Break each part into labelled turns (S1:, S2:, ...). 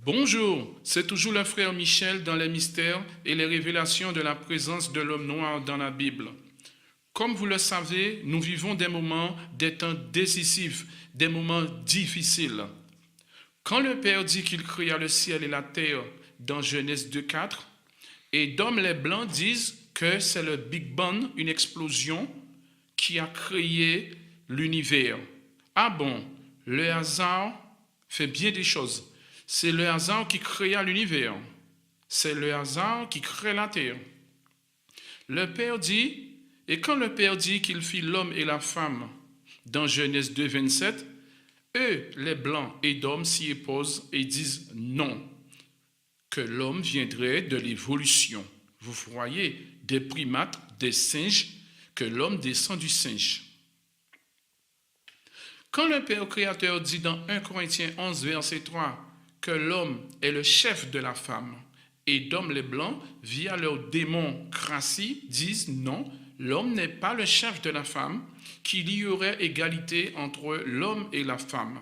S1: Bonjour, c'est toujours le frère Michel dans les mystères et les révélations de la présence de l'homme noir dans la Bible. Comme vous le savez, nous vivons des temps décisifs, des moments difficiles. Quand le Père dit qu'il créa le ciel et la terre dans Genèse 2,4, et d'hommes les blancs disent que c'est le Big Bang, une explosion qui a créé l'univers. Ah bon, le hasard fait bien des choses. C'est le hasard qui créa l'univers. C'est le hasard qui crée la terre. Le Père dit, et quand le Père dit qu'il fit l'homme et la femme dans Genèse 2, 27, eux, les blancs et d'hommes, s'y opposent et disent non, que l'homme viendrait de l'évolution. Vous voyez, des primates, des singes, que l'homme descend du singe. Quand le Père créateur dit dans 1 Corinthiens 11, verset 3, que l'homme est le chef de la femme, et d'hommes les blancs, via leur démocratie, disent non, l'homme n'est pas le chef de la femme, qu'il y aurait égalité entre l'homme et la femme.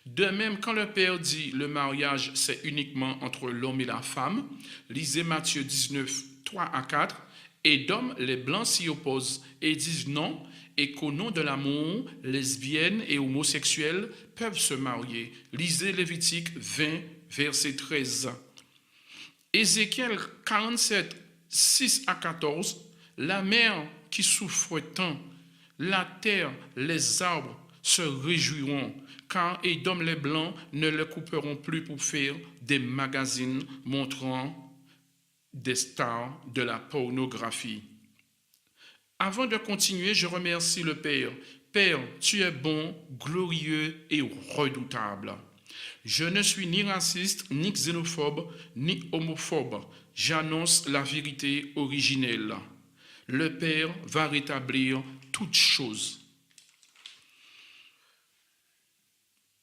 S1: De même, quand le Père dit le mariage, c'est uniquement entre l'homme et la femme, lisez Matthieu 19, 3 à 4, et d'hommes, les blancs s'y opposent et disent non, et qu'au nom de l'amour, lesbiennes et homosexuels peuvent se marier. Lisez Lévitique 20, verset 13. Ézéchiel 47, 6 à 14, la mer qui souffre tant, la terre, les arbres se réjouiront, car Édom les blancs ne le couperont plus pour faire des magazines montrant des stars de la pornographie. Avant de continuer, je remercie le Père. Père, tu es bon, glorieux et redoutable. Je ne suis ni raciste, ni xénophobe, ni homophobe. J'annonce la vérité originelle. Le Père va rétablir toutes choses.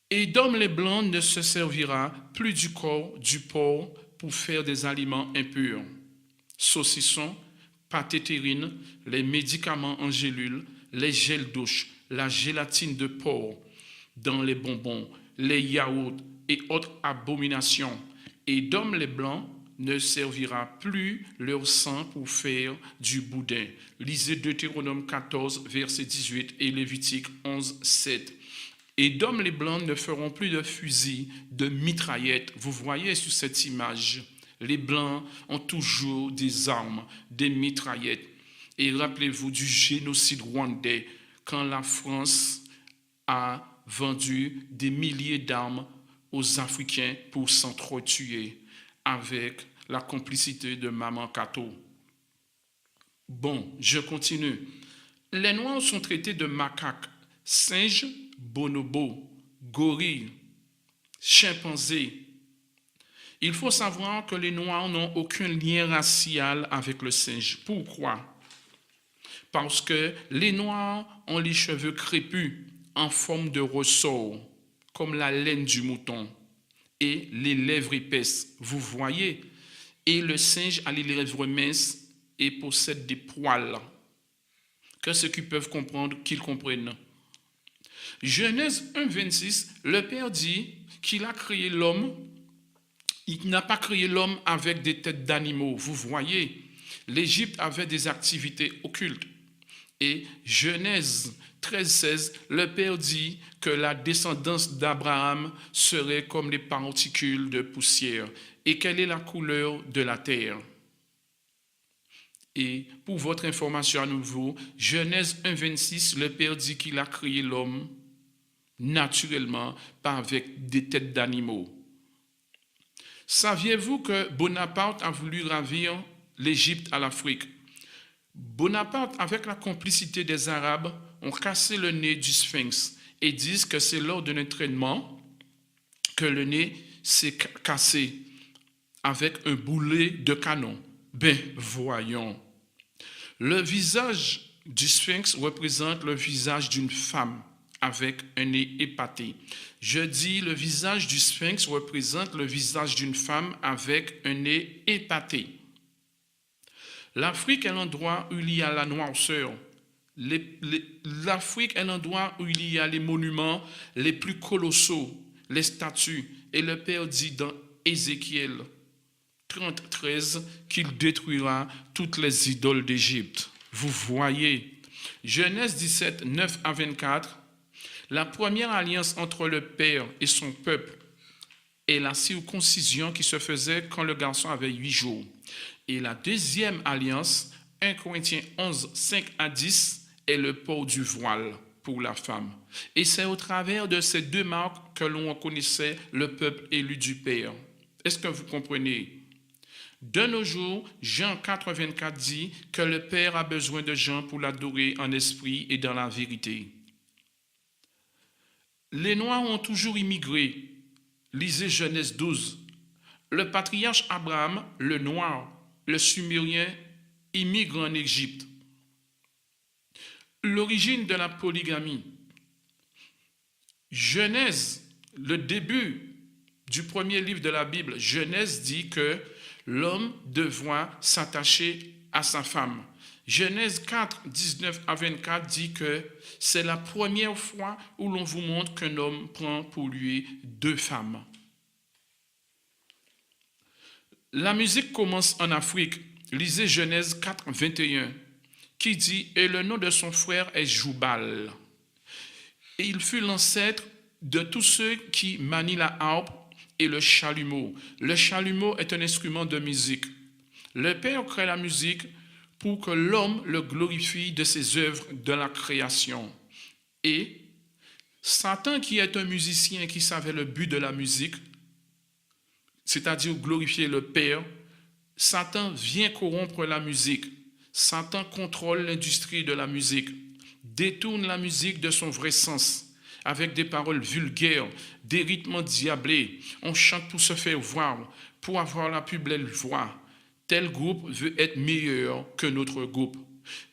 S1: Et d'hommes les blancs ne se servira plus du corps du porc pour faire des aliments impurs. Saucissons, pâté terrine, les médicaments en gélules, les gels douche, la gélatine de porc dans les bonbons, les yaourts et autres abominations. Et d'hommes les blancs ne servira plus leur sang pour faire du boudin. Lisez Deutéronome 14, verset 18 et Lévitique 11, 7. Et d'hommes les blancs ne feront plus de fusils, de mitraillettes. Vous voyez sur cette image, les blancs ont toujours des armes, des mitraillettes. Et rappelez-vous du génocide rwandais, quand la France a vendu des milliers d'armes aux Africains pour s'entretuer avec la complicité de Maman Kato. Bon, je continue. Les Noirs sont traités de macaques, singes, bonobos, gorilles, chimpanzés. Il faut savoir que les Noirs n'ont aucun lien racial avec le singe. Pourquoi? Parce que les Noirs ont les cheveux crépus en forme de ressort, comme la laine du mouton, et les lèvres épaisses, vous voyez. Et le singe a les lèvres minces et possède des poils. Que ceux qui peuvent comprendre, qu'ils comprennent. Genèse 1, 26, le Père dit qu'il a créé l'homme. Il n'a pas créé l'homme avec des têtes d'animaux. Vous voyez, l'Égypte avait des activités occultes. Et Genèse 13, 16, le Père dit que la descendance d'Abraham serait comme les particules de poussière. Et quelle est la couleur de la terre? Et pour votre information à nouveau, Genèse 1, 26, le Père dit qu'il a créé l'homme naturellement, pas avec des têtes d'animaux. Saviez-vous que Bonaparte a voulu ravir l'Égypte à l'Afrique? Bonaparte, avec la complicité des Arabes, ont cassé le nez du Sphinx et disent que c'est lors d'un entraînement que le nez s'est cassé avec un boulet de canon. Ben, voyons. Le visage du Sphinx représente le visage d'une femme avec un nez épaté. Je dis, le visage du Sphinx représente le visage d'une femme avec un nez épaté. L'Afrique est l'endroit où il y a la noirceur. L'Afrique est l'endroit où il y a les monuments les plus colossaux, les statues. Et le Père dit dans Ézéchiel 30:13 qu'il détruira toutes les idoles d'Égypte. Vous voyez, Genèse 17, 9 à 24, la première alliance entre le Père et son peuple est la circoncision qui se faisait quand le garçon avait 8 jours. Et la deuxième alliance, 1 Corinthiens 11, 5 à 10, est le port du voile pour la femme. Et c'est au travers de ces deux marques que l'on reconnaissait le peuple élu du Père. Est-ce que vous comprenez? De nos jours, Jean 4, 24 dit que le Père a besoin de gens pour l'adorer en esprit et dans la vérité. Les Noirs ont toujours immigré. Lisez Genèse 12. Le patriarche Abraham, le Noir, le Sumérien, immigre en Égypte. L'origine de la polygamie. Genèse, le début du premier livre de la Bible, Genèse dit que l'homme devra s'attacher à sa femme. Genèse 4, 19 à 24 dit que c'est la première fois où l'on vous montre qu'un homme prend pour lui 2 femmes. La musique commence en Afrique. Lisez Genèse 4, 21, qui dit « Et le nom de son frère est Joubal. Et il fut l'ancêtre de tous ceux qui manient la harpe et le chalumeau. » Le chalumeau est un instrument de musique. Le Père crée la musique pour que l'homme le glorifie de ses œuvres de la création. Et Satan, qui est un musicien qui savait le but de la musique, c'est-à-dire glorifier le Père, Satan vient corrompre la musique. Satan contrôle l'industrie de la musique, détourne la musique de son vrai sens, avec des paroles vulgaires, des rythmes diablés. On chante pour se faire voir, pour avoir la plus belle voix. Tel groupe veut être meilleur que notre groupe.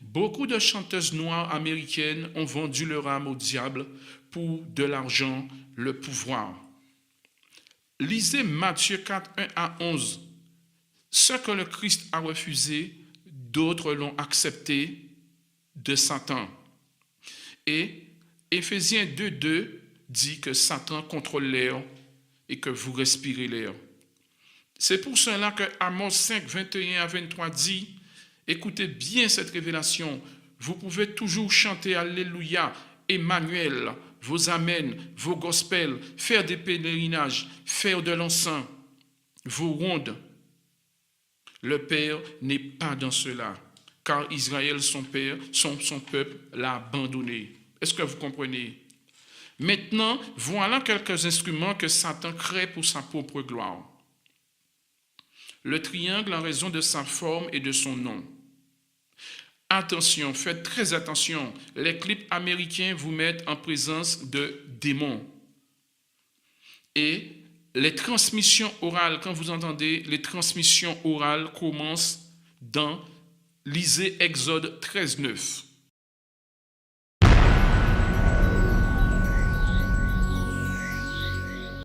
S1: Beaucoup de chanteuses noires américaines ont vendu leur âme au diable pour de l'argent, le pouvoir. Lisez Matthieu 4, 1 à 11. Ce que le Christ a refusé, d'autres l'ont accepté de Satan. Et Éphésiens 2, 2 dit que Satan contrôle l'air et que vous respirez l'air. C'est pour cela que Amos 5, 21 à 23 dit, écoutez bien cette révélation, vous pouvez toujours chanter Alléluia, Emmanuel, vos Amen, vos gospels, faire des pèlerinages, faire de l'encens, vos rondes. Le Père n'est pas dans cela, car Israël, son Père, son peuple, l'a abandonné. Est-ce que vous comprenez? Maintenant, voilà quelques instruments que Satan crée pour sa propre gloire. Le triangle en raison de sa forme et de son nom. Attention, faites très attention. Les clips américains vous mettent en présence de démons. Et les transmissions orales, quand vous entendez, les transmissions orales commencent dans, lisez Exode 13, 9.